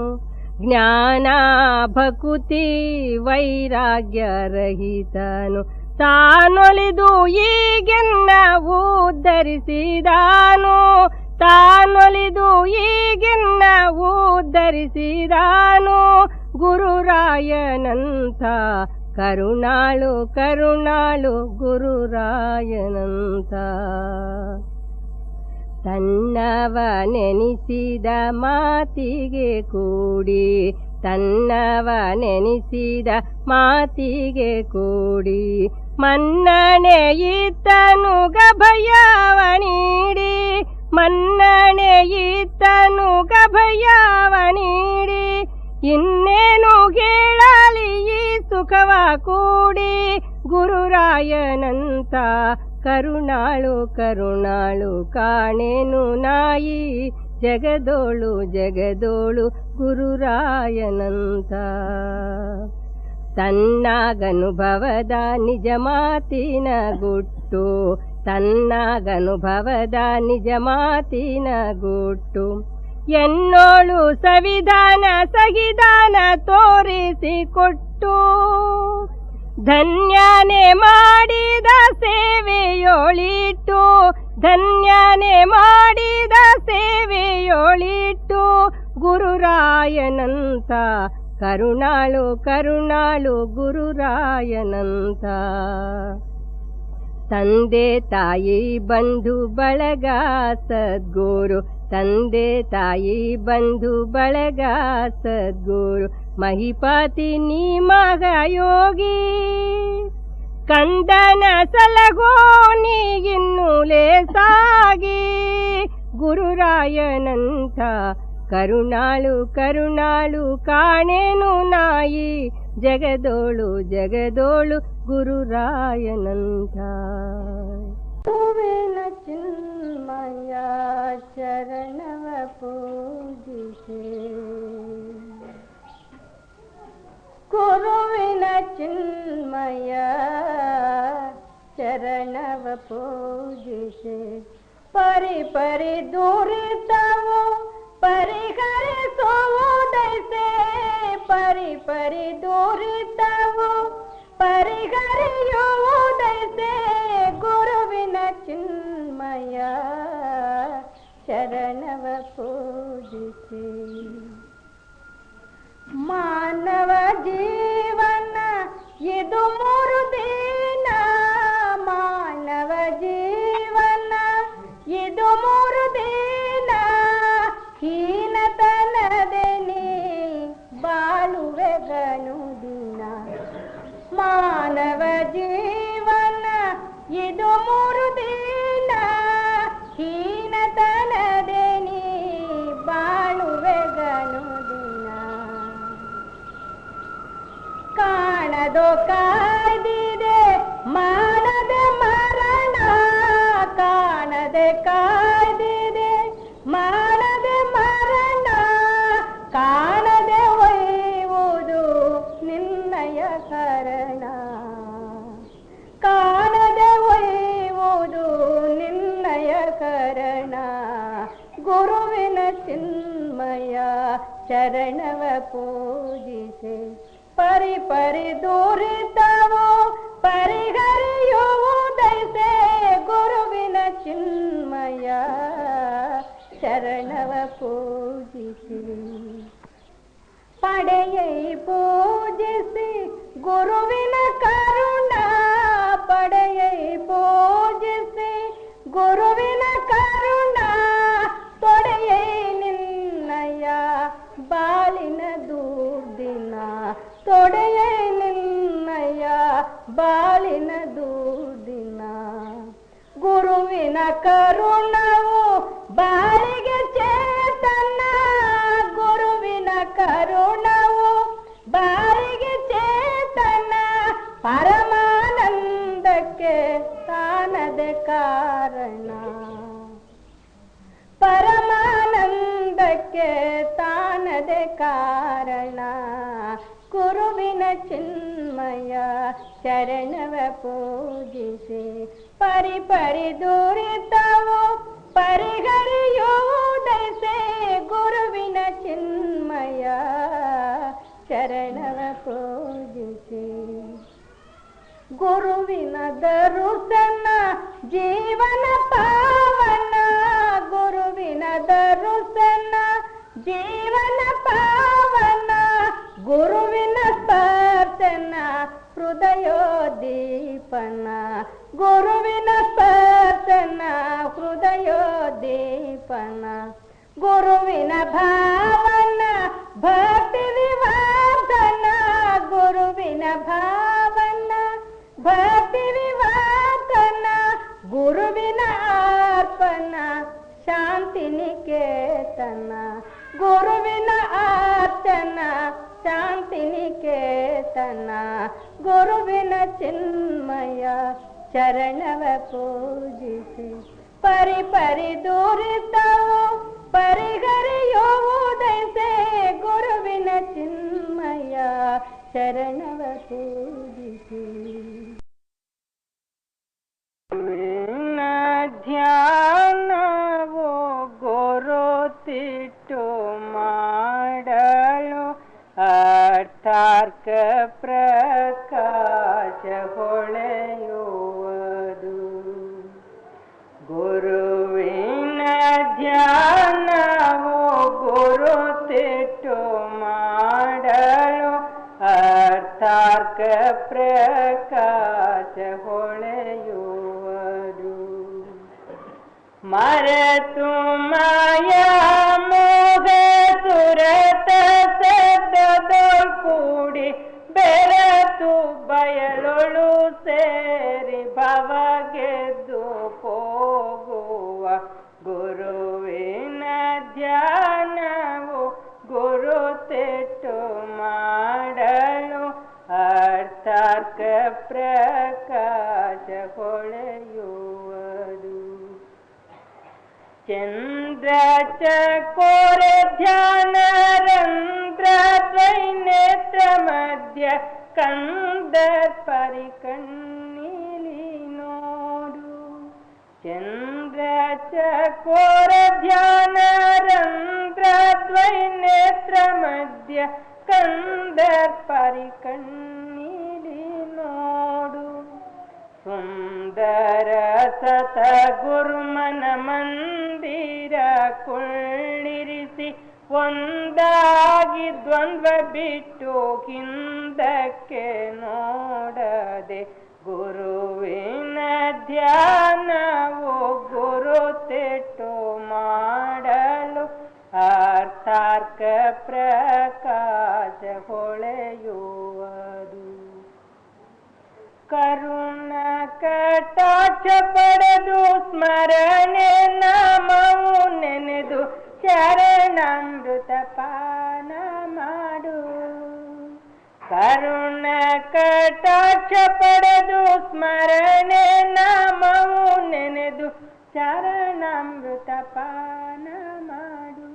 ಜ್ಞಾನ ಭಕುತಿ ವೈರಾಗ್ಯ ರಹಿತನು ತಾನೊಲಿದು ಈಗೆನ್ನ ಉದ್ಧರಿಸಿದಾನು ತಾನೊಲಿದು ಈಗೆನ್ನ ಉದ್ಧರಿಸಿದಾನು ಗುರುರಾಯನಂತ ಕರುಣಾಳು ಕರುಣಾಳು ಗುರುರಾಯನಂತ ತನ್ನವ ನೆನೆಸಿದ ಮಾತಿಗೆ ಕೂಡಿ ತನ್ನವ ನೆನೆಸಿದ ಮಾತಿಗೆ ಕೂಡಿ ಮನ್ನಣೆ ಈತನು ಗಭಯವ ನೀಡಿ ಮನ್ನಣೆ ಈತನು ಗಭಯವ ನೀಡಿ ಇನ್ನೇನು ಹೇಳಲಿ ಈ ಸುಖವ ಕೂಡಿ ಗುರುರಾಯನಂತ ಕರುಣಾಳು ಕರುಣಾಳು ಕಾಣೆನು ನಾಯಿ ಜಗದೋಳು ಜಗದೋಳು ಗುರುರಾಯನಂತ ತನ್ನಾಗನುಭವದ ನಿಜ ಮಾತಿನ ಗುಟ್ಟು ತನ್ನಾಗನುಭವದ ನಿಜ ಮಾತಿನ ಗುಟ್ಟು ಎನ್ನೋಳು ಸವಿಧಾನ ಸಹಿದಾನ ತೋರಿಸಿಕೊಟ್ಟು ಧನ್ಯನೆ ಮಾಡಿದ ಸೇವೆಯೊಳಿಟ್ಟು ಧನ್ಯನೆ ಮಾಡಿದ ಸೇವೆಯೊಳಿಟ್ಟು ಗುರುರಾಯನಂತ ಕರುಣಾಳು ಕರುಣಾಳು ಗುರುರಾಯನಂತ ತಂದೆ ತಾಯಿ ಬಂಧು ಬಳಗ ಸದ್ಗುರು ತಂದೆ ತಾಯಿ ಬಂಧು ಬಳಗ ಸದ್ಗುರು ಮಹಿಪಾತಿ ನೀ ಮಗ ಯೋಗಿ ಕಂದನ ಸಲಗೋ ನೀಗಿನ್ನೂಲೇ ಸಾಗಿ ಗುರುರಾಯನಂತ ಕರುಣಾಳು ಕರುಣಾಳು ಕಾಣೆನು ನಾಯಿ ಜಗದೋಳು ಜಗದೋಳು ಗುರುರಾಯನಂತ ಹೂವಿನ ಚಿನ್ಮಯ ಚರಣವ ಪೂಜಿಸೆ ಗುರುವಿನ ಚಿನ್ಮಯ ಚರಣವ ಪೂಜಿಸೆ ಪರಿ ಪರಿ ದುರಿತವು ಪರಿಹರಿಸುವುದೈಸೆ ಪರಿ ಪರಿ ದುರಿತವು ಪರಿಹರಿಯುವುದೈಸೆ ಗುರುವಿನ ಚಿನ್ಮಯ ಚರಣವ ಪೂಜಿಸಿ ಮಾನವ ಜೀವನ ಇದು ಮೂರು ದಿನ ಮಾನವ ಜೀವನ ಇದು ಮೂರು ದಿನ ಹೀನತನದೆ ನೀ ಬಾಳುವೆ ಗನುದಿನ ಮಾನವ ಜೀವನ ಇದು ಮೂರು ದಿನ ಹೀನತನದೆ ನೀ ಬಾಳುವೆ ಗನುದಿನ ಕಾಣದೋ ಕಾಯ್ದಿದೆ ಮಾಡದೆ ಮರಣ ಕಾಣದೆ ಕಾಯ್ದಿದೆ ಮಾಡದೆ ಮರಣ ಕಾಣದೆ ಒಯ್ಯುವುದು ನಿನ್ನಯ ಕರಣ ಕಾಣದೆ ಒಯ್ಯುವುದು ನಿನ್ನಯ ಕರಣ ಗುರುವಿನ ಚಿನ್ಮಯ ಚರಣವ ಪೂಜಿಸೆ ಪರಿ ಪರಿ ದುರಿತವು ಪರಿಹರಿಯುವುದೈಸೆ ಗುರುವಿನ ಚಿನ್ಮಯ ಚರಣವ ಪೂಜಿಸಿ ಪಡೆಯೈ ಪೂಜಿಸಿ ಗುರುವಿನ ಕರುಣ ಪಡೆಯೈ ಪೂಜಿಸಿ ಗುರುವಿನ ಕರುಣ ತೊಡೆಯೈ ನಿನ್ನಯ ಬಾಳಿನ ದೂರ್ದಿನ ತೊಡೆಯೈ ನಿನ್ನಯ ಬಾಳಿನ ದೂರ್ದಿನ ಗುರುವಿನ ಕರುಣವು ಬಾಳಿಗೆ ಚೇತನ ಗುರುವಿನ ಕರುಣವು ಬಾಳಿಗೆ ಚೇತನ ಪರಮಾನಂದಕ್ಕೆ ತಾನದೆ ಕಾರಣ ಪರಮಾನಂದಕ್ಕೆ ತಾನದೆ ಕಾರಣ ಗುರುವಿನ ಚಿನ್ಮಯ ಶರಣವ ಪೂಜಿಸಿ ಪರಿಪರಿ ದುರಿತವು ಪರಿಹರಿಯುವುದೈಸೆ ಗುರುವಿನ ಚಿನ್ಮಯ ಶರಣವ ಪೂಜಿಸಿ ಗುರುವಿನ ದರುಸನ ಜೀವನ ಪಾವನ ಗುರುವಿನ ದರುಸನ ಜೀವನ ಪಾವನ ಗುರುವಿನ ಸ್ಪರ್ಶನ ಹೃದಯೋದ್ದೀಪನ ಗುರುವಿನ ಸ್ಪರ್ಶನ ಹೃದಯೋದ್ದೀಪನ ಗುರುವಿನ ಭಾವನ ಭಕ್ತಿ ವಿವರ್ಧನ ಗುರುವಿನ ಭಾವನ ಭಕ್ತಿ ವಿವರ್ಧನ ಗುರುವಿನ ಅರ್ಪಣ ಶಾಂತಿ ನಿಕೇತನ ಗುರುವಿನ ಅರ್ಚನ ಶಾಂತಿ ನಿಕೇತನ ಗುರುವಿನ ಚಿನ್ಮಯ ಚರಣವ ಪೂಜಿಸಿ ಪರಿಪರಿ ದುರಿತವು ಪರಿಹರಿಯುವುದೈಸೆ ಗುರುವಿನ ಚಿನ್ಮಯ ಶರಣವ ಪೂಜಿಸಿ ಧ್ಯಾನವು ಗುರುತಿಟ್ಟು ಮಾಡಲು ಅರ್ಥಾರ್ಕ ಪ್ರಕಾಶ ಹೊಳೆಯುವುದು ಗುರುವಿನ ಧ್ಯಾನವು ಗುರುತಿಟ್ಟು ಮಾಡಲು ಅರ್ಥಾರ್ಕ ಪ್ರಕಾಶ ಹೊಳೆಯುವುದು ಮರೆತು ಮಾಯಾ ಮೋಹ ಸುರತ ಸದದೊಳ್ ಕೂಡಿ ಬೆರೆತು ಬಯಲೊಳು ಸೇರಿ ಭವಗೆದ್ದು ಹೋಗುವ ಗುರುವಿನ ಧ್ಯಾನವು ಗುರುತಿಟ್ಟು ಮಾಡಲು ಅರ್ಥಾರ್ಕ ಪ್ರಕಾಶ ಹೊಳೆಯುವುದು ಚಂದ್ರ ಚಕೋರ ಧ್ಯಾನ ರಂಧ್ರ ದ್ವೈನೇತ್ರ ಮಧ್ಯ ಕಂದ ಪರಿಕಣ್ಣಿಲಿ ನೋಡು ಚಂದ್ರ ಚಕೋರ ಧ್ಯಾನ ರಂಧ್ರ ದ್ವೈನೇತ್ರ ಮಧ್ಯ ಕಂದ ಪರಿಕಣ್ಣಿಲಿ ನೋಡು ಸುಂದರ ಸತ ಗುರುಮನ ಮಂದಿರ ಕುಳ್ಳಿರಿಸಿ ಒಂದಾಗಿ ದ್ವಂದ್ವ ಬಿಟ್ಟು ಹಿಂದಕ್ಕೆ ನೋಡದೆ ಗುರುವಿನ ಧ್ಯಾನವು ಗುರುತಿಟ್ಟು ಮಾಡಲು ಅರ್ಥಾರ್ಕ ಪ್ರಕಾಶ ಹೊಳೆಯುವುದು ಕರುಣ ಕಟಾಕ್ಷ ಪಡೆದು ಸ್ಮರಣೆ ನಾಮವು ನೆನೆದು ಚರಣಾಮೃತ ಪಾನ ಮಾಡು ಕರುಣ ಕಟಾಕ್ಷ ಪಡೆದು ಸ್ಮರಣೆ ನಾಮವು ನೆನೆದು ಚರಣಾಮೃತ ಪಾನ ಮಾಡು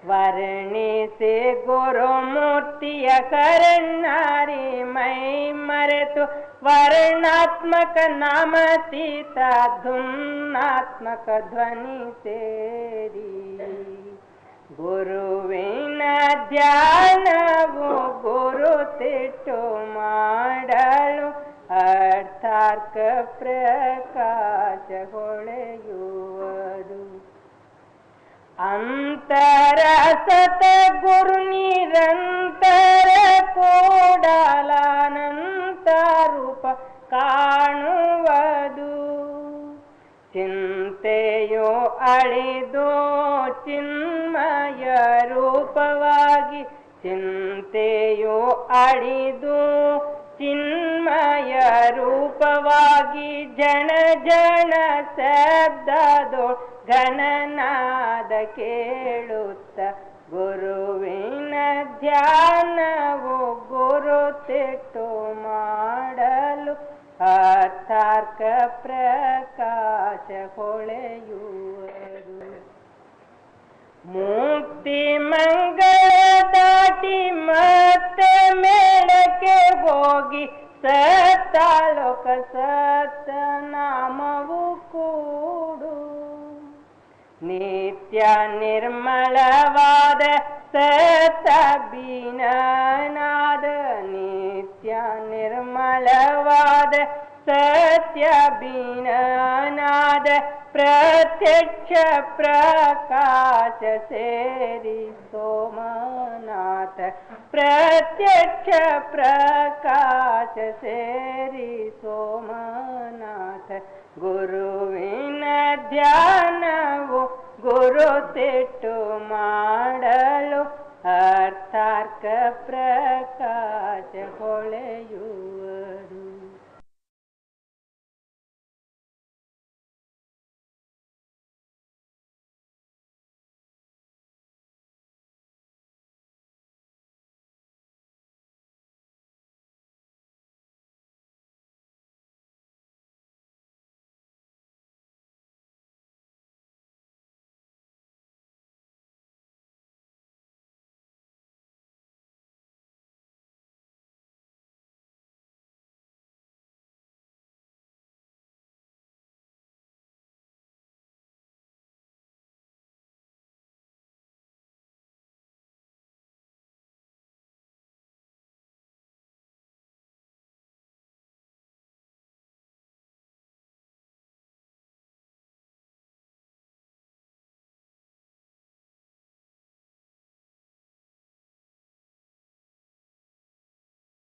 ವರ್ಣಿಸಿ ಗುರುಮೂರ್ತಿಯ ಕರುಣಾರಿ ಮೈ ಮರೆತು ವರ್ಣಾತ್ಮಕ ನಾಮತೀತ ಧುನ್ನಾತ್ಮಕ ಧ್ವನಿ ಸೇರಿ ಗುರುವಿನ ಧ್ಯಾನವು ಗುರುತಿಟ್ಟು ಮಾಡಲು ಅರ್ಥಾರ್ಕ ಪ್ರಕಾಶ ಹೊಳೆಯುವುದು ಅಂತರ ಸತಗುರು ನಿರಂತರ ಕೂಡಲಾನಂತ ರೂಪ ಕಾಣುವುದು ಚಿಂತೆಯೋ ಅಳಿದು ಚಿನ್ಮಯ ರೂಪವಾಗಿ ಚಿಂತೆಯೋ ಅಳಿದು ಚಿನ್ಮಯ ರೂಪವಾಗಿ ಜನ ಜನ ಶಬ್ದದೋ ಘನನಾದ ಕೇಳುತ್ತ ಗುರುವಿನ ಧ್ಯಾನವು ಗುರುತಿಟ್ಟು ಮಾಡಲು ಅರ್ಥಾರ್ಕ ಪ್ರಕಾಶ ಹೊಳೆಯುವರು ಮುಕ್ತಿ ಮಂಗಳ ದಾಟಿ ಮತ್ತೆ ಮೇಳಕ್ಕೆ ಹೋಗಿ ಸತ್ತಲೋಕ ಸತ್ತ ನಾಮವು ಕೂಡು ನಿತ್ಯ ನಿರ್ಮಲವಾದ ಸತ್ತ ಬೀನನಾದ ನಿತ್ಯ ನಿರ್ಮಲವಾದ ಸತ್ಯ ಬೀನನಾದ ಪ್ರತ್ಯಕ್ಷ ಪ್ರಕಾಶ ಸೇರಿ ಸೋಮನಾಥ ಪ್ರತ್ಯಕ್ಷ ಪ್ರಕಾಶ ಸೇರಿ ಸೋಮನಾಥ ಗುರುವಿನ ಧ್ಯಾನವು ಗುರುತಿಟ್ಟು ಮಾಡಲು ಅರ್ಥಾರ್ಕ ಪ್ರಕಾಶ ಹೊಳೆಯುವರು